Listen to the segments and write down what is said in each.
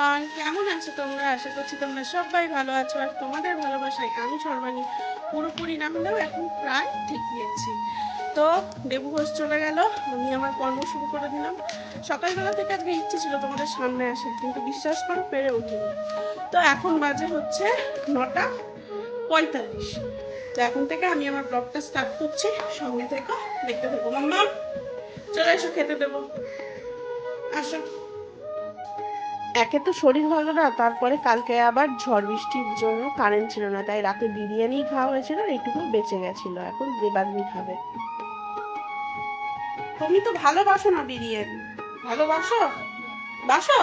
Everyone, কেমন আছো তোমরা? আশা করছি তোমরা সবাই ভালো আছো। আর তোমাদের ভালোবাসায় আমি সর্বাণী পুরোপুরি না হলেও এখন প্রায় ঠিকই আছি। তো দেবু ঘোষ চলে গেল, আমি আমার কর্ম শুরু করে দিলাম। সকালবেলা থেকে আজকে ইচ্ছে ছিল তোমাদের সামনে আসে, কিন্তু বিশ্বাস করো পেরে উঠিনি। তো এখন বাজে হচ্ছে 9:45। তো এখন থেকে আমি আমার ব্লগটা স্টার্ট করছি। সঙ্গে থেকে দেখতে থাকবো। মাম্মা চলে এসো, খেতে দেবো, আসো। একে তো শরীর ভালো না, তারপরে কালকে আবার ঝড় বৃষ্টির জন্য কারেন্ট ছিল না, তাই রাতে বিরিয়ানি খাওয়া হয়েছিল, এইটুকু বেঁচে গেছিল। এখন দেবাগ্নি খাবে। তুমি তো ভালোবাসো না বিরিয়ানি? ভালোবাসো? বাসো?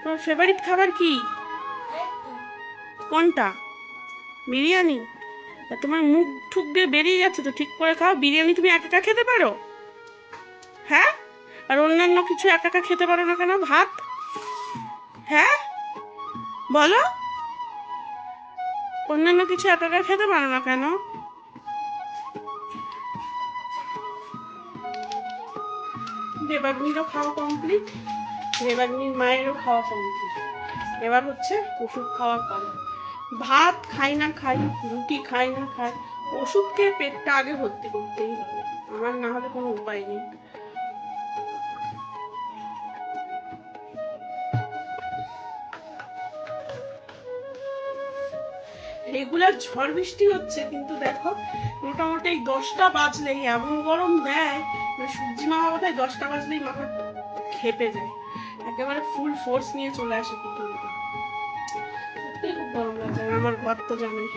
তোমার ফেভারিট খাবার কি? কোনটা? বিরিয়ানি? তা তোমার মুখ ঠুক দিয়ে বেরিয়ে যাচ্ছে তো, ঠিক করে খাও। বিরিয়ানি তুমি একা একা খেতে পারো? হ্যাঁ? আর অন্যান্য কিছু একা একা খেতে পারো না কেন? ভাত? হ্যাঁ বলো, অন্যান্য কিছু একা একা খেতে পারো না কেন? দেবাগ্নিরও খাওয়া কমপ্লিট, দেবাগ্নির মায়েরও খাওয়া কমপ্লিট। এবার হচ্ছে ওষুধ খাওয়া কম। ভাত খাই না খাই, রুটি খাই না খাই, ওষুধ খেয়ে পেটটা আগে ভর্তি করতেই হবে। আমার না হলে কোনো উপায় নেই। রেগুলার ঝড় বৃষ্টি হচ্ছে, কিন্তু দেখো মোটামুটি 10টা বাজলেই এমন গরম দেয়, সূর্যি মামা বোধহয় 10টা বাজলেই মাথা খেপে যায়, একেবারে ফুল ফোর্স নিয়ে চলে আসে পৃথিবীতে। খুব গরম লাগে। আমার ঘর তো জানোই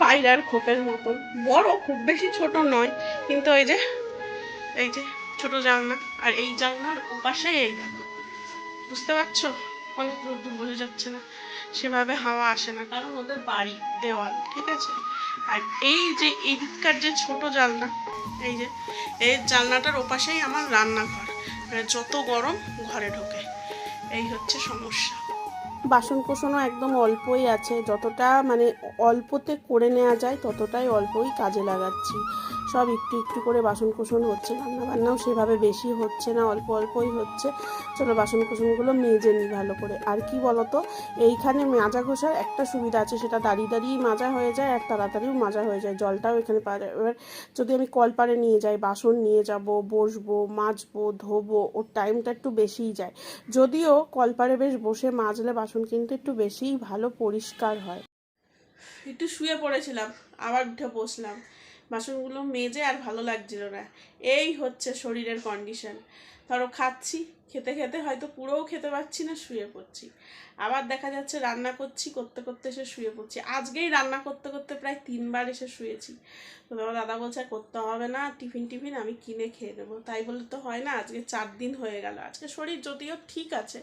পায়রার খোপের মতন বড়, খুব বেশি ছোট নয়, কিন্তু এই যে ছোট জানলা, আর এই জানলার ওপাশে এই, বুঝতে পারছো? অনেক রোদ্দুর বোঝা যাচ্ছে না, সেভাবে হাওয়া আসে না, কারণ ওদের বাড়ি দেওয়াল, ঠিক আছে। আর এই যে এদিককার যে ছোট জানলা, এই যে এই জানলাটার ওপাশেই আমার রান্নাঘর, মানে যত গরম ঘরে ঢোকে, এই হচ্ছে সমস্যা। বাসন কোসনও একদম অল্পই আছে, যতটা মানে অল্পতে করে নেওয়া যায় ততটাই অল্পই কাজে লাগাচ্ছি। সব একটু একটু করে বাসন কোসন হচ্ছে, রান্নাবান্নাও সেভাবে বেশি হচ্ছে না, অল্প অল্পই হচ্ছে। চলো বাসন কোসনগুলো মেজে নিই ভালো করে। আর কি বলতো, এইখানে মাজা ঘষার একটা সুবিধা আছে, সেটা দাঁড়িয়ে দাঁড়িয়েই মাজা হয়ে যায় আর তাড়াতাড়িও মাজা হয়ে যায়, জলটাও এখানে পাওয়া যায়। এবার যদি আমি কলপারে নিয়ে যাই, বাসন নিয়ে যাব, বসবো, মাজবো, ধোবো, ওর টাইমটা একটু বেশিই যায়। যদিও কলপারে বেশ বসে মাজলে বাসন কিন্তু একটু বেশিই ভালো পরিষ্কার হয়। একটু শুয়ে পড়েছিলাম, আবার উঠে বসলাম, বাসনগুলো মেজে আর ভালো লাগছিল না। এই হচ্ছে শরীরের কন্ডিশন। ধরো খাচ্ছি, খেতে খেতে হয়তো পুরোও খেতে পারছি না, শুয়ে পড়ছি। আবার দেখা যাচ্ছে রান্না করছি, করতে করতে এসে শুয়ে পড়ছি। আজকেই রান্না করতে করতে প্রায় 3বার এসে শুয়েছি। তো তোমার দাদা বলছে করতে হবে না, টিফিন টিফিন আমি কিনে খেয়ে নেবো। তাই বলে তো হয় না, আজকে 4 দিন হয়ে গেল। আজকে শরীর যদিও ঠিক আছে,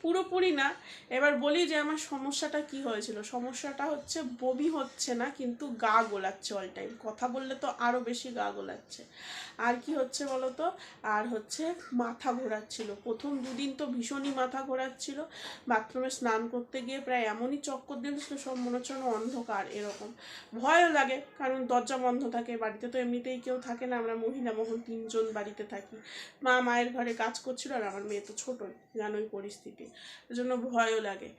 পুরোপুরি না। এবার বলি যে আমার সমস্যাটা কি হয়েছিল। সমস্যাটা হচ্ছে বমি হচ্ছে না, কিন্তু গা গোলাচ্ছে অল টাইম। কথা বললে তো আরও বেশি গা গোলাচ্ছে। আর কি হচ্ছে বলো তো, আর হচ্ছে মাথা ঘোরাচ্ছিল। প্রথম 2 দিন তো ভীষণই মাথা ঘোরাচ্ছিল। বাথরুমে স্নান করতে গিয়ে প্রায় এমনই চক্কর দিয়েছিল, সব মনে হচ্ছে অন্ধকার এরকম। ভয়ও লাগে, কারণ দরজা বন্ধ থাকে, বাড়িতে তো এমনিতেই কেউ থাকে না, আমরা মহিলা মহল 3জন বাড়িতে থাকি। মা মায়ের ঘরে কাজ করছিল, আর আমার মেয়ে তো ছোটোই, জানোই পরিস্থিতি, এজন্য ভয়ও লাগে।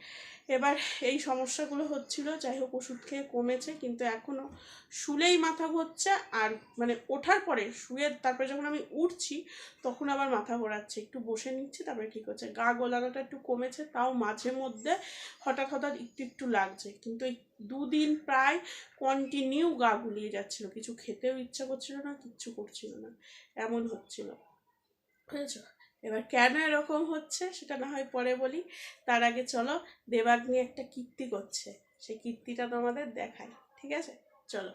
এবার এই সমস্যাগুলো হচ্ছিল, যাই হোক ওষুধ খেয়ে কমেছে, কিন্তু এখনও শুলেই মাথা ঘুরছে। আর মানে ওঠার পরে শুয়ে তারপরে যখন আমি উঠছি তখন আবার মাথা ঘোরাচ্ছে, একটু বসে নিচ্ছি তারপরে ঠিক হচ্ছে। গা গোলানোটা একটু কমেছে, তাও মাঝে মধ্যে হঠাৎ হঠাৎ একটু একটু লাগছে, কিন্তু এই 2 দিন প্রায় কন্টিনিউ গা গুলিয়ে যাচ্ছিল, কিছু খেতেও ইচ্ছা করছিল না, কিচ্ছু করছিল না, এমন হচ্ছিল, বুঝেছো? এবার কেন এরকম হচ্ছে সেটা না হয় পরে বলি, তার আগে চলো দেবাগ্নি একটা কীর্তি করছে, সেই কীর্তিটা তোমাদের দেখাই, ঠিক আছে? চলো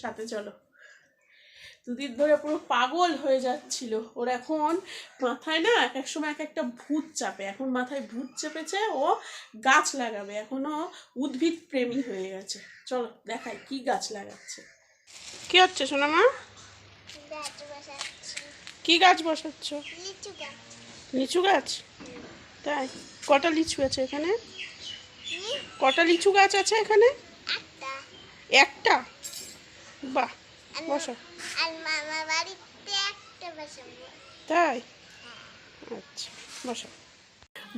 সাথে চলো। 2 দিন ধরে পুরো পাগল হয়ে যাচ্ছিল ওর। এখন মাথায় না এক এক সময় এক একটা ভূত চাপে, এখন মাথায় ভূত চেপেছে, ও গাছ লাগাবে, এখনো উদ্ভিদ প্রেমী হয়ে গেছে। চলো দেখাই কি গাছ লাগাচ্ছে। কি হচ্ছে সোনামা? কি গাছ বসাচ্ছ? লিচু গাছ? তাই? কটা লিচু আছে এখানে? কটা লিচু গাছ আছে এখানে? একটা? বাহ, বসো। তাই? আচ্ছা, বসো।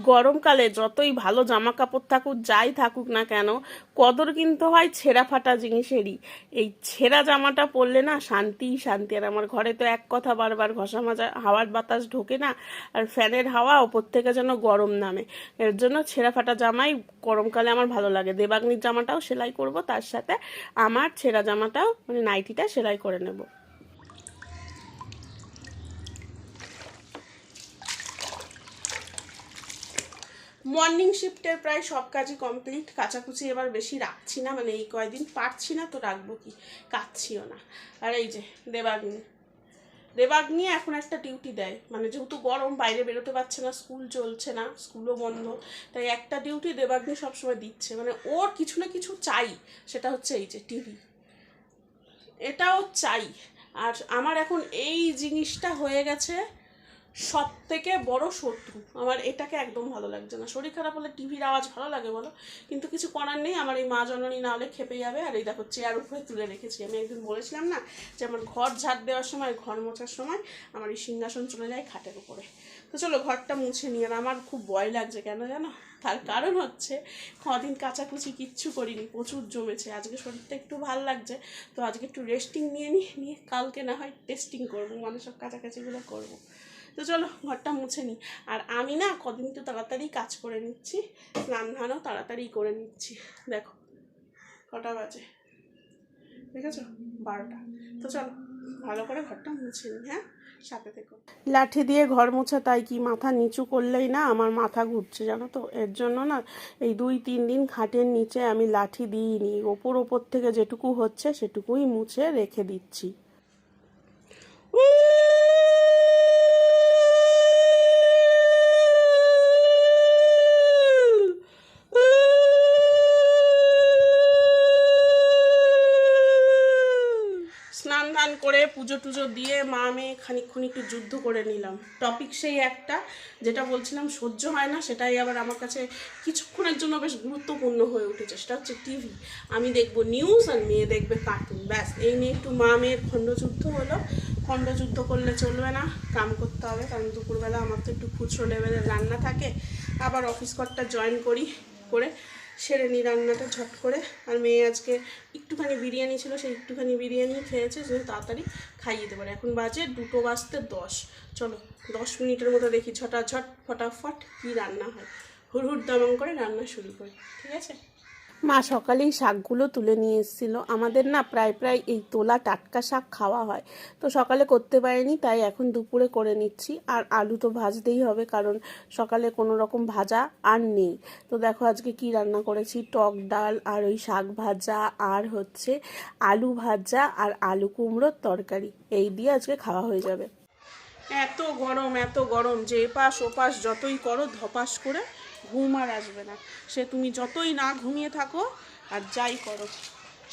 গরমকালে যতই ভালো জামা কাপড় থাকুক যাই থাকুক না কেন, কদর কিন্তু হয় ছেঁড়া ফাটা জিনিসেরই। এই ছেঁড়া জামাটা পরলে না শান্তি শান্তি। আর আমার ঘরে তো এক কথা বারবার, ঘষা মাজা হাওয়ার বাতাস ঢোকে না, আর ফ্যানের হাওয়া ওপর থেকে যেন গরম নামে। এর জন্য ছেঁড়া ফাটা জামাই গরমকালে আমার ভালো লাগে। দেবাগ্নির জামাটাও সেলাই করব, তার সাথে আমার ছেঁড়া জামাটাও মানে নাইটিটা সেলাই করে নেব। মর্নিং শিফটের প্রায় সব কাজই কমপ্লিট। কাচাকুচি এবার বেশি রাখছি না, মানে এই কয়দিন পারছি না তো রাখবো কি, কাচ্ছিও না। আর এই যে দেবাগ্নি এখন একটা ডিউটি দেয়, মানে যেহেতু গরম বাইরে বেরোতে পারছে না, স্কুল চলছে না, স্কুলও বন্ধ, তাই একটা ডিউটি দেবাগ্নি সবসময় দিচ্ছে। মানে ওর কিছু না কিছু চাই, সেটা হচ্ছে এই যে টিভি, এটাও চাই। আর আমার এখন এই জিনিসটা হয়ে গেছে সব থেকে বড় শত্রু। আমার এটাকে একদম ভালো লাগছে না। শরীর খারাপ হলে টিভির আওয়াজ ভালো লাগে বলো, কিন্তু কিছু করার নেই। আমার এই মা জননী না হলে খেপে যাবে। আর এই দেখো চেয়ার উপরে তুলে রেখেছি। আমি একদিন বলেছিলাম না যে আমার ঘর ঝাড় দেওয়ার সময়, ঘর মোছার সময় আমার এই সিংহাসন চলে যায় খাটের উপরে। তো চলো ঘরটা মুছে নিয়ে। আর আমার খুব ভয় লাগছে, কেন জানো? তার কারণ হচ্ছে কদিন কাচাকুচি কিচ্ছু করিনি, প্রচুর জমেছে। আজকে শরীরটা একটু ভালো লাগছে, তো আজকে একটু রেস্টিং নিয়ে কালকে না হয় টেস্টিং করবো, মানে সব কাচাকাচিগুলো করবো। তো চলো ঘরটা মুছে নিই। আর আমি না কদিন একটু তাড়াতাড়ি কাজ করে নিচ্ছি, স্নান ধানও তাড়াতাড়ি করে নিচ্ছি। দেখো কটা বাজে, দেখেছো? 12টা। তো চলো ভালো করে ঘরটা মুছে নিই। হ্যাঁ, সাথে থেকো। লাঠি দিয়ে ঘর মোছা, তাই কি মাথা নিচু করলেই না আমার মাথা ঘুরছে, জানো তো? এর জন্য না এই 2-3 দিন খাটের নিচে আমি লাঠি দিইনি। ওপর থেকে যেটুকু হচ্ছে সেটুকুই মুছে রেখে দিচ্ছি। স্নান ধান করে পুজো টুজো দিয়ে মা মেয়ে খানিকক্ষণ একটু যুদ্ধ করে নিলাম। টপিক সেই একটা, যেটা বলছিলাম সহ্য হয় না, সেটাই আবার আমার কাছে কিছুক্ষণের জন্য বেশ গুরুত্বপূর্ণ হয়ে উঠেছে। সেটা হচ্ছে টিভি। আমি দেখবো নিউজ আর মেয়ে দেখবে কার্টুন, ব্যাস। এই নিয়ে একটু মা মেয়ের খণ্ডযুদ্ধ হলো। খণ্ডযুদ্ধ করলে চলবে না, কাম করতে হবে। কারণ দুপুরবেলা আমার তো একটু খুচরো লেভেলের রান্না থাকে, আবার অফিস ঘরটা জয়েন করে সেরে নিই রান্নাটা ঝট করে। আর মেয়ে আজকে একটুখানি বিরিয়ানি ছিল, সেই একটুখানি বিরিয়ানি খেয়েছে, যে তাড়াতাড়ি খাইয়ে দিতে পারে। এখন বাজে 2:10। চলো 10 মিনিটের মতো দেখি ঝটাঝট ফটাফট কী রান্না হয়। হুড়হুড় দামাং করে রান্না শুরু করি, ঠিক আছে? মা সকালেই শাকগুলো তুলে নিয়ে এসেছিলো। আমাদের না প্রায় এই তোলা টাটকা শাক খাওয়া হয়, তো সকালে করতে পারিনি, তাই এখন দুপুরে করে নিচ্ছি। আর আলু তো ভাজতেই হবে, কারণ সকালে কোনো রকম ভাজা আর নেই। তো দেখো আজকে কি রান্না করেছি, টক ডাল আর ওই শাক ভাজা, আর হচ্ছে আলু ভাজা আর আলু কুমড়োর তরকারি। এই দিয়ে আজকে খাওয়া হয়ে যাবে। এত গরম যে এপাশ ওপাশ যতই করো ধপাস করে ঘুম আর আসবে না। সে তুমি যতই না ঘুমিয়ে থাকো আর যাই করো,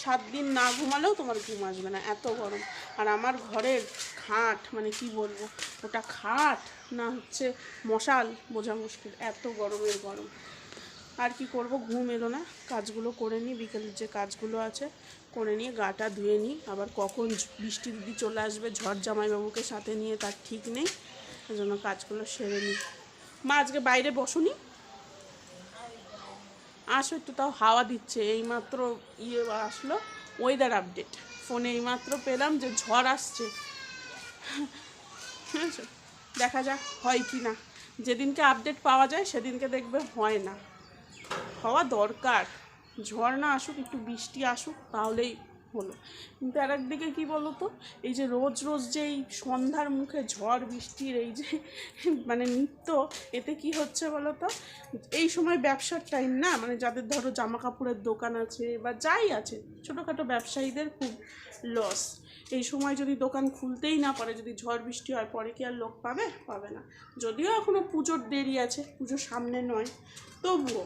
7 দিন না ঘুমালেও তোমার ঘুম আসবে না, এত গরম। আর আমার ঘরের খাট, মানে কি বলবো, ওটা খাট না হচ্ছে মশাল বোঝা মুশকিল, এত গরমের গরম। আর কি করব, ঘুম এলো না। কাজগুলো করে নিই, বিকেলের যে কাজগুলো আছে করে নিয়ে গাটা ধুয়ে নিই। আবার কখন বৃষ্টি দিদি চলে আসবে, ঝড় জামাইবাবুকে সাথে নিয়ে, তার ঠিক নেই। এই জন্য কাজগুলো সেরে নিই। মা আজকে বাইরে বসুনি, আসো একটু, তাও হাওয়া দিচ্ছে। এইমাত্র আসলো ওয়েদার আপডেট, ফোনে এইমাত্র পেলাম যে ঝড় আসছে। দেখা যাক হয় কি না। যেদিনকে আপডেট পাওয়া যায় সেদিনকে দেখবে হয় না, হওয়া দরকার। ঝড় না আসুক, একটু বৃষ্টি আসুক, তাহলেই হলো। কিন্তু আর একদিকে কী বলো তো, এই যে রোজ যে এই সন্ধ্যার মুখে ঝড় বৃষ্টির এই যে মানে নিত্য, এতে কি হচ্ছে বলো তো, এই সময় ব্যবসার টাইম না, মানে যাদের ধরো জামা কাপড়ের দোকান আছে বা যাই আছে, ছোটোখাটো ব্যবসায়ীদের খুব লস। এই সময় যদি দোকান খুলতেই না পারে, যদি ঝড় বৃষ্টি হয়, পরে কি আর লোক পাবে না। যদিও এখনও পুজোর দেরি আছে, পুজোর সামনে নয়, তবুও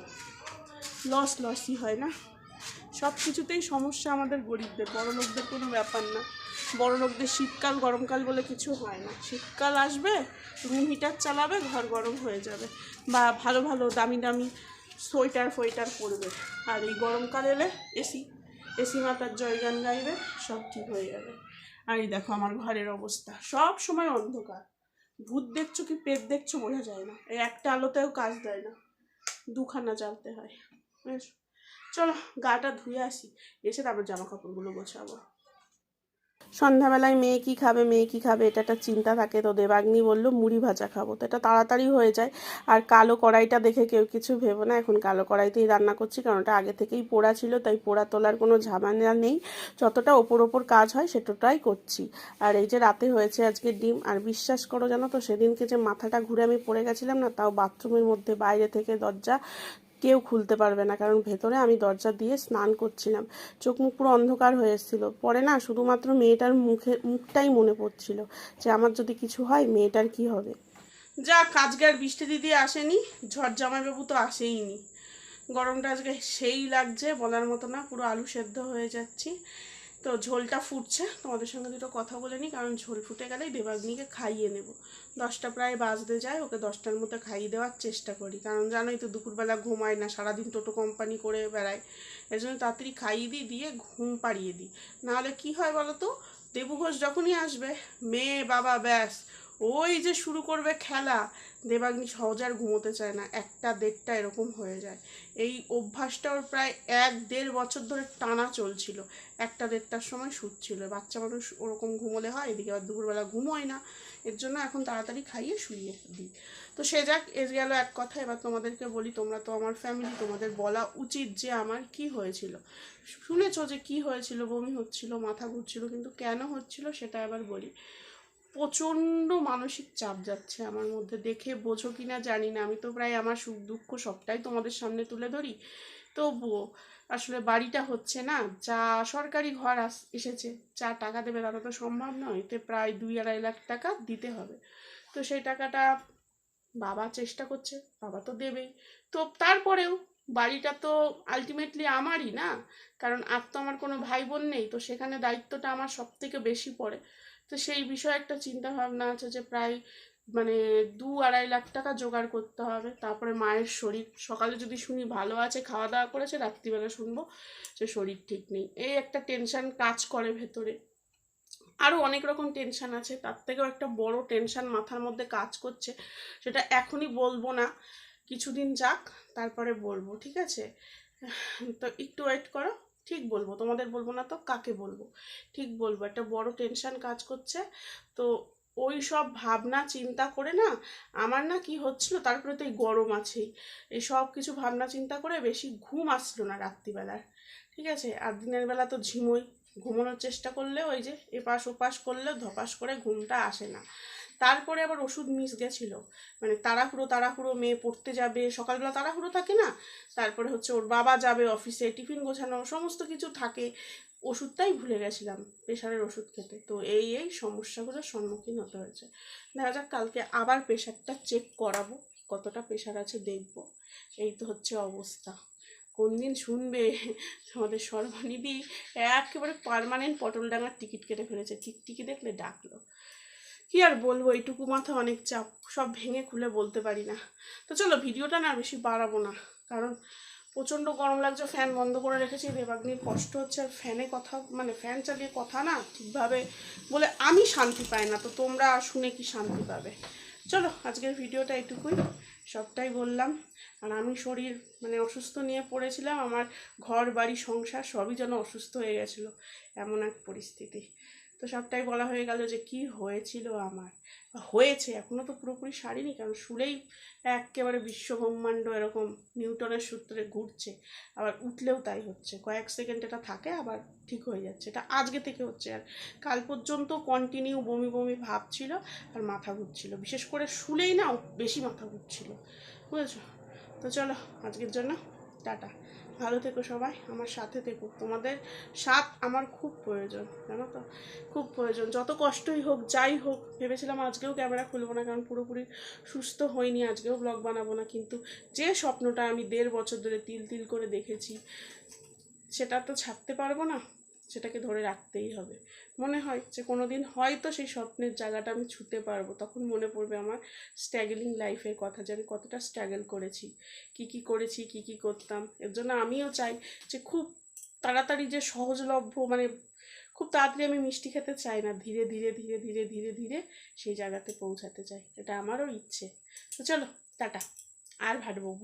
লসই হয় না। সব কিছুতেই সমস্যা আমাদের গরিবদের, বড় লোকদের কোনো ব্যাপার না। বড় লোকদের শীতকাল গরমকাল বলে কিছু হয় না। শীতকাল আসবে, রুম হিটার চালাবে, ঘর গরম হয়ে যাবে, বা ভালো দামি সোয়েটার পরবে। আর এই গরমকাল এলে এসি মাতার জয়গান গাইবে, সব ঠিক হয়ে যাবে। আর এই দেখো আমার ঘরের অবস্থা, সব সময় অন্ধকার, ভূত দেখছো কি পেট দেখছো বোঝা যায় না, এই একটা আলোতেও কাজ দেয় না, দুখানা জ্বালতে হয়। চলো গাটা ধুয়ে আসি, এসে তারপর জামা কাপড়গুলো গোছাবো। সন্ধ্যাবেলায় মেয়ে কি খাবে এটা একটা চিন্তা থাকে। তো দেবাগ্নি বললো মুড়ি ভাজা খাবো, তো এটা তাড়াতাড়ি হয়ে যায়। আর কালো কড়াইটা দেখে কেউ কিছু ভেবো না, এখন কালো কড়াইতেই রান্না করছি, কারণ ওটা আগে থেকেই পোড়া ছিল, তাই পোড়া তোলার কোনো ঝামেলা নেই। যতটা ওপর কাজ হয় সেটাই করছি। আর এই যে রাতে হয়েছে আজকে ডিম, আর বিশ্বাস করো জানো তো, সেদিনকে যে মাথাটা ঘুরে আমি পড়ে গেছিলাম না, তাও বাথরুমের মধ্যে বাইরে থেকে দরজা কেউ খুলতে পারবে না, কারণ ভেতরে আমি দরজা দিয়ে স্নান করছিলাম, চোখ মুখ পুরো অন্ধকার হয়ে এসেছিল। পরে না শুধুমাত্র মেয়েটার মুখটাই মনে পড়ছিল, যে আমার যদি কিছু হয় মেয়েটার কি হবে। যা আজকে আর বৃষ্টি দিদি আসেনি, ঝড় জামাইবাবু তো আসেইনি। গরমটা আজকে সেই লাগছে বলার মতো না, পুরো আলু সেদ্ধ হয়ে যাচ্ছি। তো ঝোলটা ফুটছে, তোমাদের সঙ্গে দুটো কথা বলে নিই, কারণ ঝোল ফুটে গেলেই দেবাগ্নিকে খাইয়ে নেব। 10টা প্রায় বাজতে যায়, ওকে 10টার মধ্যে খাইয়ে দেওয়ার চেষ্টা করি, কারণ জানোই তো দুপুরবেলা ঘুমায় না, সারাদিন টোটো কোম্পানি করে বেড়ায়। এর জন্য তাড়াতাড়ি খাইয়ে দিয়ে ঘুম পাড়িয়ে দিই। নাহলে কি হয় বলো তো, দেবু ঘোষ যখনই আসবে, মেয়ে বাবা ব্যাস ওই যে শুরু করবে খেলা। দেবাগ্নি সহজে আর ঘুমোতে চায় না, 1টা 1:30 এরকম হয়ে যায়। এই অভ্যাসটা ওর প্রায় 1-1.5 বছর ধরে টানা চলছিল। 1টা 1:30টার সময় শুচ্ছিল। বাচ্চা মানুষ ওরকম ঘুমোলে হয়, এদিকে আবার দুপুরবেলা ঘুমোয় না। এর জন্য এখন তাড়াতাড়ি খাইয়ে শুইয়ে দিই। তো সে যাক, এসে গেল এক কথা। এবার তোমাদেরকে বলি, তোমরা তো আমার ফ্যামিলি, তোমাদের বলা উচিত যে আমার কি হয়েছিল। শুনেছো যে কি হয়েছিল, বমি হচ্ছিল, মাথা ঘুরছিল, কিন্তু কেন হচ্ছিল সেটা এবার বলি। প্রচণ্ড মানসিক চাপ যাচ্ছে আমার মধ্যে, দেখে বোঝো কি না জানি না। আমি তো প্রায় আমার সুখ দুঃখ সবটাই তোমাদের সামনে তুলে ধরি, তবুও আসলে বাড়িটা হচ্ছে না। যা সরকারি ঘর এসেছে, যা টাকা দেবে তাতে তো সম্ভব নয়, এতে প্রায় 2-2.5 লাখ টাকা দিতে হবে। তো সেই টাকাটা বাবা চেষ্টা করছে, বাবা তো দেবেই। তো তারপরেও বাড়িটা তো আলটিমেটলি আমারই না, কারণ আর তো আমার কোনো ভাই বোন নেই, তো সেখানে দায়িত্বটা আমার সব থেকে বেশি পড়ে। তো সেই বিষয়ে একটা চিন্তা ভাবনা আছে যে প্রায় মানে 2-2.5 লাখ টাকা জোগাড় করতে হবে। তারপরে মায়ের শরীর, সকালে যদি শুনি ভালো আছে, খাওয়া দাওয়া করেছে, রাত্রিবেলা শুনবো যে শরীর ঠিক নেই, এই একটা টেনশন কাজ করে ভেতরে। আরও অনেক রকম টেনশন আছে, তার থেকেও একটা বড় টেনশন মাথার মধ্যে কাজ করছে, সেটা এখনই বলবো না, কিছুদিন যাক তারপরে বলবো, ঠিক আছে? তো একটু ওয়েট করো, ঠিক বলবো, তোমাদের বলবো না তো কাকে বলবো, ঠিক বলবো। একটা বড় টেনশন কাজ করছে। তো ওই সব ভাবনা চিন্তা করে না আমার না কি হচ্ছিল, তারপরে তো এই গরম আছেই, এই সব কিছু ভাবনা চিন্তা করে বেশি ঘুম আসলো না রাত্রিবেলার, ঠিক আছে? আর দিনের বেলা তো ঝিমোই, ঘুমানোর চেষ্টা করলে ওই যে এপাশ ওপাশ করলেও ধপাস করে ঘুমটা আসে না। তারপরে আবার ওষুধ মিস গেছিল, মানে তাড়াহুড়ো মেয়ে পড়তে যাবে, সকালবেলা তাড়াহুড়ো থাকে না, তারপরে হচ্ছে ওর বাবা যাবে অফিসে, টিফিন গোছানো, সমস্ত কিছু থাকে, ওষুধটাই ভুলে গেছিলাম, প্রেশারের ওষুধ খেতে। তো এই সমস্যাগুলোর সম্মুখীন হতে হয়েছে। দেখা যাক, কালকে আবার প্রেশারটা চেক করাবো, কতটা প্রেশার আছে দেখবো। এই তো হচ্ছে অবস্থা। কোন দিন শুনবে আমাদের সর্বনিধি একেবারে পার্মানেন্ট পটলডাঙ্গার টিকিট কেটে ফেলেছে, টিকটিকি দেখলে ডাকলো। কি আর বলবো, এইটুকু মাথা অনেক চাপ, সব ভেঙে খুলে বলতে পারি না। তো চলো ভিডিওটা না বেশি বাড়াবো না, কারণ প্রচণ্ড গরম লাগছে, ফ্যান বন্ধ করে রেখেছি, দেবাগ্নির কষ্ট হচ্ছে, আর ফ্যানে কথা মানে ফ্যান চালিয়ে কথা না ঠিকভাবে বলে আমি শান্তি পাই না, তো তোমরা শুনে কি শান্তি পাবে? চলো আজকের ভিডিওটা এটুকুই, সবটাই বললাম। আর আমি শরীর মানে অসুস্থ নিয়ে পড়েছিলাম, আমার ঘর বাড়ি সংসার সবই যেন অসুস্থ হয়ে গেছিলো, এমন এক পরিস্থিতি। তো সবটাই বলা হয়ে গেল যে কি হয়েছিল আমার, হয়েছে, এখনও তো পুরোপুরি সারিনি, কারণ শুলেই একেবারে বিশ্বব্রহ্মাণ্ড এরকম নিউটনের সূত্রে ঘুরছে, আবার উঠলেও তাই হচ্ছে, কয়েক সেকেন্ড এটা থাকে আবার ঠিক হয়ে যাচ্ছে, এটা আজকে থেকে হচ্ছে। আর কাল পর্যন্ত কন্টিনিউ বমি বমি ভাব ছিল, আর মাথা ঘুরছিল, বিশেষ করে শুলেই না বেশি মাথা ঘুরছিল, বুঝেছো? তো চলো আজকের জন্য টাটা, ভালো থেকো সবাই, আমার সাথে থেকো, তোমাদের সাথ আমার খুব প্রয়োজন, জানো তো, খুব প্রয়োজন। যত কষ্টই হোক যাই হোক, ভেবেছিলাম আজকেও ক্যামেরা খুলবো না, কারণ পুরোপুরি সুস্থ হয়নি, আজকেও ব্লগ বানাবো না, কিন্তু যে স্বপ্নটা আমি 1.5 বছর ধরে তিল তিল করে দেখেছি, সেটা তো ছাড়তে পারবো না, সেটাকে ধরে রাখতেই হবে। মনে হয় যে কোনো দিন হয়তো সেই স্বপ্নের জায়গাটা আমি ছুঁতে পারবো, তখন মনে পড়বে আমার স্ট্রাগলিং লাইফের কথা, যে আমি কতটা স্ট্রাগল করেছি, কি করেছি, কি করতাম। এর জন্য আমিও চাই যে খুব তাড়াতাড়ি যে সহজলভ্য মানে খুব তাড়াতাড়ি আমি মিষ্টি খেতে চাই না, ধীরে ধীরে ধীরে ধীরে ধীরে ধীরে সেই জায়গাতে পৌঁছাতে চাই, এটা আমারও ইচ্ছে। তো চলো টাটা, আর ভাটবো।